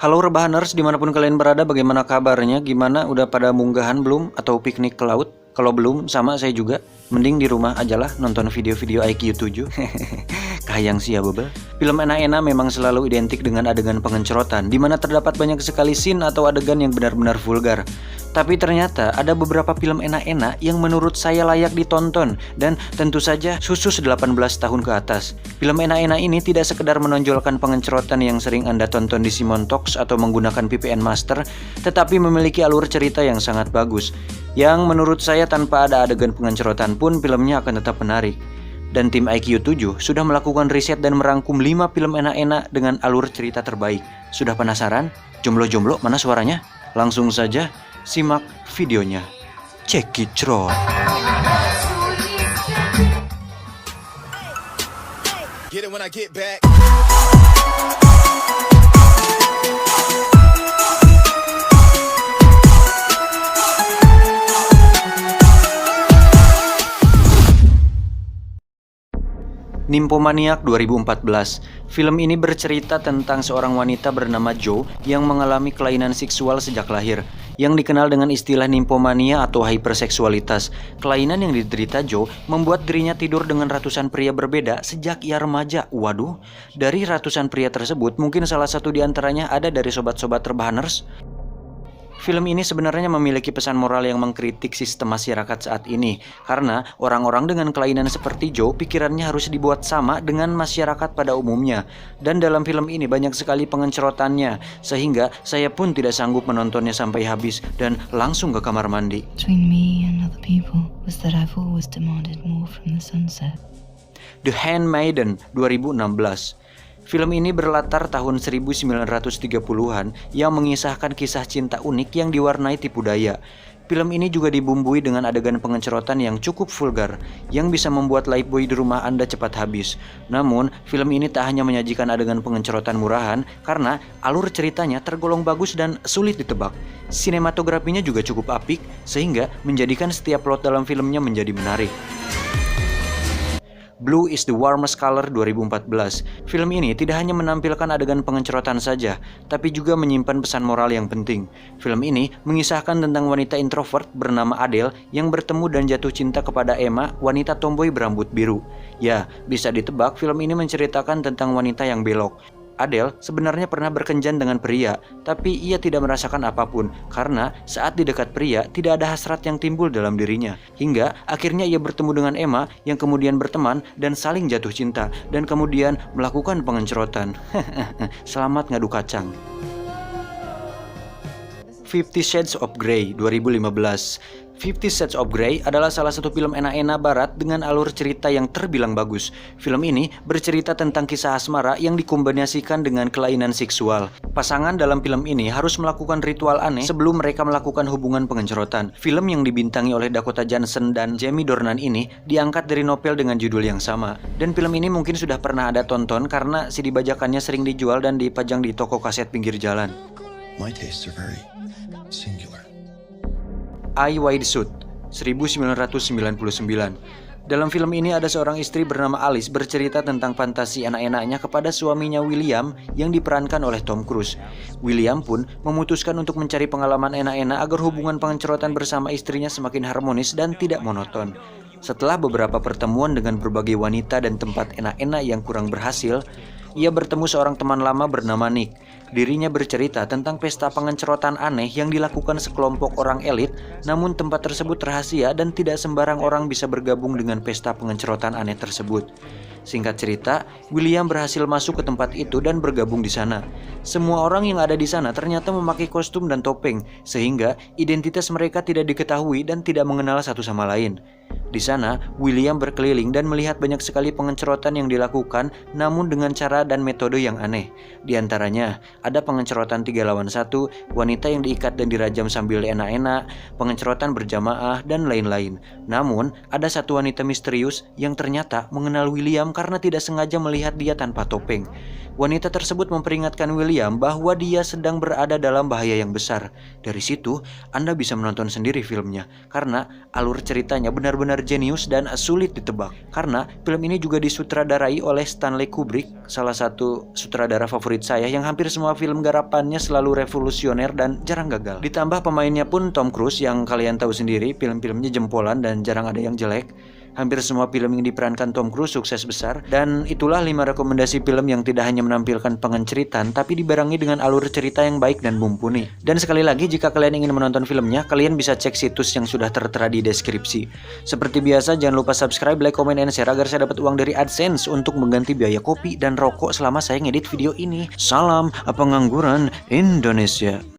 Halo rebahaners dimanapun kalian berada, bagaimana kabarnya? Gimana, udah pada munggahan belum? Atau piknik ke laut? Kalau belum, sama saya juga. Mending di rumah aja lah nonton video-video IQ 7. Kahayang sih ya bebel. Film enak-enak memang selalu identik dengan adegan pengencerotan, di mana terdapat banyak sekali scene atau adegan yang benar-benar vulgar. Tapi ternyata ada beberapa film enak-enak yang menurut saya layak ditonton, dan tentu saja khusus 18 tahun ke atas. Film enak-enak ini tidak sekedar menonjolkan pengencerotan yang sering Anda tonton di Simon Talks atau menggunakan VPN Master, tetapi memiliki alur cerita yang sangat bagus, yang menurut saya tanpa ada adegan pengencerotan pun filmnya akan tetap menarik. Dan tim IQ 7 sudah melakukan riset dan merangkum 5 film enak-enak dengan alur cerita terbaik. Sudah penasaran? Jomblo-jomblo mana suaranya? Langsung saja simak videonya. Cekicrot. Get it when I get back. Nymphomaniac 2014. Film ini bercerita tentang seorang wanita bernama Jo yang mengalami kelainan seksual sejak lahir, yang dikenal dengan istilah nymphomania atau hiperseksualitas. Kelainan yang diderita Jo membuat dirinya tidur dengan ratusan pria berbeda sejak ia remaja. Waduh, dari ratusan pria tersebut mungkin salah satu di antaranya ada dari sobat-sobat rebahaners. Film ini sebenarnya memiliki pesan moral yang mengkritik sistem masyarakat saat ini, karena orang-orang dengan kelainan seperti Jo pikirannya harus dibuat sama dengan masyarakat pada umumnya. Dan dalam film ini banyak sekali pengencerotannya, sehingga saya pun tidak sanggup menontonnya sampai habis dan langsung ke kamar mandi. The Handmaiden 2016. Film ini berlatar tahun 1930-an yang mengisahkan kisah cinta unik yang diwarnai tipu daya. Film ini juga dibumbui dengan adegan pengencerotan yang cukup vulgar, yang bisa membuat lifebuoy di rumah Anda cepat habis. Namun, film ini tak hanya menyajikan adegan pengencerotan murahan, karena alur ceritanya tergolong bagus dan sulit ditebak. Sinematografinya juga cukup apik, sehingga menjadikan setiap plot dalam filmnya menjadi menarik. Blue is the Warmest Color 2014. Film ini tidak hanya menampilkan adegan pengencerotan saja, tapi juga menyimpan pesan moral yang penting. Film ini mengisahkan tentang wanita introvert bernama Adele yang bertemu dan jatuh cinta kepada Emma, wanita tomboy berambut biru. Ya, bisa ditebak film ini menceritakan tentang wanita yang belok. Adele sebenarnya pernah berkencan dengan pria, tapi ia tidak merasakan apapun karena saat di dekat pria tidak ada hasrat yang timbul dalam dirinya. Hingga akhirnya ia bertemu dengan Emma yang kemudian berteman dan saling jatuh cinta dan kemudian melakukan pengencerotan. Selamat ngadu kacang. 50 Shades of Grey 2015. 50 Shades of Grey adalah salah satu film enak-enak barat dengan alur cerita yang terbilang bagus. Film ini bercerita tentang kisah asmara yang dikombinasikan dengan kelainan seksual. Pasangan dalam film ini harus melakukan ritual aneh sebelum mereka melakukan hubungan pengencerotan. Film yang dibintangi oleh Dakota Johnson dan Jamie Dornan ini diangkat dari novel dengan judul yang sama. Dan film ini mungkin sudah pernah ada tonton karena CD bajakannya sering dijual dan dipajang di toko kaset pinggir jalan. My tastes are very singular. I, White Suit 1999. Dalam film ini ada seorang istri bernama Alice bercerita tentang fantasi anak-anaknya kepada suaminya William yang diperankan oleh Tom Cruise. William pun memutuskan untuk mencari pengalaman enak-enak agar hubungan pengencerotan bersama istrinya semakin harmonis dan tidak monoton. Setelah beberapa pertemuan dengan berbagai wanita dan tempat enak-enak yang kurang berhasil, ia bertemu seorang teman lama bernama Nick. Dirinya bercerita tentang pesta pengencerotan aneh yang dilakukan sekelompok orang elit, namun tempat tersebut rahasia dan tidak sembarang orang bisa bergabung dengan pesta pengencerotan aneh tersebut. Singkat cerita, William berhasil masuk ke tempat itu dan bergabung di sana. Semua orang yang ada di sana ternyata memakai kostum dan topeng, sehingga identitas mereka tidak diketahui dan tidak mengenal satu sama lain. Di sana, William berkeliling dan melihat banyak sekali pengencerotan yang dilakukan, namun dengan cara dan metode yang aneh. Di antaranya, ada pengencerotan 3 lawan 1, wanita yang diikat dan dirajam sambil enak-enak, pengencerotan berjamaah, dan lain-lain. Namun, ada satu wanita misterius yang ternyata mengenal William karena tidak sengaja melihat dia tanpa topeng. Wanita tersebut memperingatkan William bahwa dia sedang berada dalam bahaya yang besar. Dari situ, Anda bisa menonton sendiri filmnya, karena alur ceritanya benar-benar benar-benar jenius dan sulit ditebak. Karena film ini juga disutradarai oleh Stanley Kubrick, salah satu sutradara favorit saya yang hampir semua film garapannya selalu revolusioner dan jarang gagal. Ditambah pemainnya pun Tom Cruise yang kalian tahu sendiri film-filmnya jempolan dan jarang ada yang jelek. Hampir semua film yang diperankan Tom Cruise sukses besar. Dan itulah 5 rekomendasi film yang tidak hanya menampilkan pengenceritan, tapi dibarengi dengan alur cerita yang baik dan mumpuni. Dan sekali lagi, jika kalian ingin menonton filmnya, kalian bisa cek situs yang sudah tertera di deskripsi. Seperti biasa, jangan lupa subscribe, like, comment, and share agar saya dapat uang dari AdSense untuk mengganti biaya kopi dan rokok selama saya ngedit video ini. Salam pengangguran Indonesia.